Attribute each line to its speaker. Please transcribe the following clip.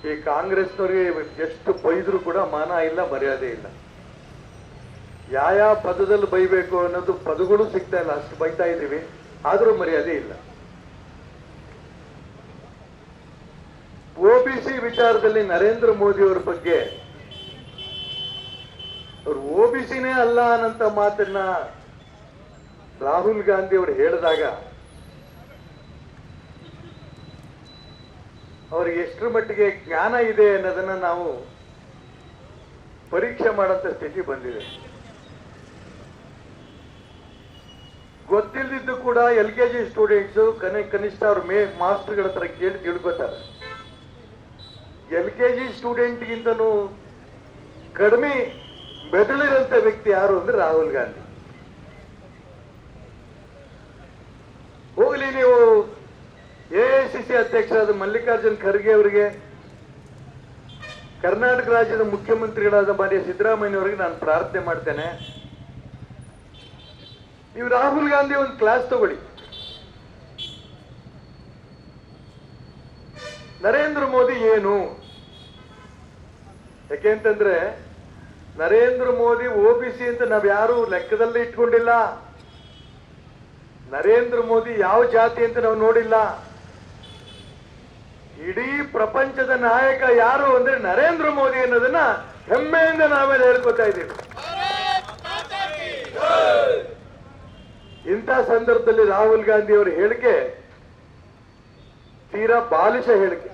Speaker 1: ಈ ಕಾಂಗ್ರೆಸ್ನವ್ರಿಗೆ ಎಷ್ಟು ಬೈದ್ರು ಕೂಡ ಮಾನ ಇಲ್ಲ, ಮರ್ಯಾದೆ ಇಲ್ಲ. ಯಾವ ಪದದಲ್ಲಿ ಬೈಬೇಕು ಅನ್ನೋದು ಪದಗಳು ಸಿಗ್ತಾ ಇಲ್ಲ, ಅಷ್ಟು ಬೈತಾ ಇದ್ದೀವಿ, ಆದ್ರೂ ಮರ್ಯಾದೆ ಇಲ್ಲ. ಒಬಿಸಿ ವಿಚಾರದಲ್ಲಿ ನರೇಂದ್ರ ಮೋದಿ ಅವರ ಬಗ್ಗೆ ಅವರು ಒಬಿಸಿನೇ ಅಲ್ಲ ಅನ್ನಂತ ಮಾತನ್ನ ರಾಹುಲ್ ಗಾಂಧಿ ಅವರು ಹೇಳಿದಾಗ ಅವ್ರಿಗೆ ಎಷ್ಟರ ಮಟ್ಟಿಗೆ ಜ್ಞಾನ ಇದೆ ಅನ್ನೋದನ್ನ ನಾವು ಪರೀಕ್ಷೆ ಮಾಡಂತ ಸ್ಥಿತಿ ಬಂದಿದೆ. ಗೊತ್ತಿಲ್ಲದಿದ್ದು ಕೂಡ LKG ಸ್ಟೂಡೆಂಟ್ಸ್ ಕನಿಷ್ಠ ಅವ್ರ ಮಾಸ್ಟರ್ಗಳ ಹತ್ರ ಕೇಳಿ ತಿಳ್ಕೊತಾರೆ. LKG ಸ್ಟೂಡೆಂಟ್ಗಿಂತನೂ ಕಡಿಮೆ ಬೆದಳಿರಂತ ವ್ಯಕ್ತಿ ಯಾರು ಅಂದ್ರೆ ರಾಹುಲ್ ಗಾಂಧಿ. ಹೋಗ್ಲಿ, ನೀವು AICC ಅಧ್ಯಕ್ಷರಾದ ಮಲ್ಲಿಕಾರ್ಜುನ್ ಖರ್ಗೆ ಅವರಿಗೆ, ಕರ್ನಾಟಕ ರಾಜ್ಯದ ಮುಖ್ಯಮಂತ್ರಿಗಳಾದ ಮಾನ್ಯ ಸಿದ್ದರಾಮಯ್ಯ ಅವರಿಗೆ ನಾನು ಪ್ರಾರ್ಥನೆ ಮಾಡ್ತೇನೆ, ನೀವು ರಾಹುಲ್ ಗಾಂಧಿ ಒಂದು ಕ್ಲಾಸ್ ತಗೊಳ್ಳಿ. ನರೇಂದ್ರ ಮೋದಿ ಏನು? ಯಾಕೆಂತಂದ್ರೆ ನರೇಂದ್ರ ಮೋದಿ OBC ಅಂತ ನಾವ್ ಯಾರು ಲೆಕ್ಕದಲ್ಲಿ ಇಟ್ಕೊಂಡಿಲ್ಲ. ನರೇಂದ್ರ ಮೋದಿ ಯಾವ ಜಾತಿ ಅಂತ ನಾವು ನೋಡಿಲ್ಲ. ಇಡೀ ಪ್ರಪಂಚದ ನಾಯಕ ಯಾರು ಅಂದ್ರೆ ನರೇಂದ್ರ ಮೋದಿ ಅನ್ನೋದನ್ನ ಹೆಮ್ಮೆಯಿಂದ ನಾವೆಲ್ಲ ಹೇಳ್ಕೊತಾ ಇದ್ದೀವಿ. ಇಂಥ ಸಂದರ್ಭದಲ್ಲಿ ರಾಹುಲ್ ಗಾಂಧಿ ಅವರ ಹೇಳಿಕೆ ತೀರಾ ಬಾಲಿಶ ಹೇಳಿಕೆ.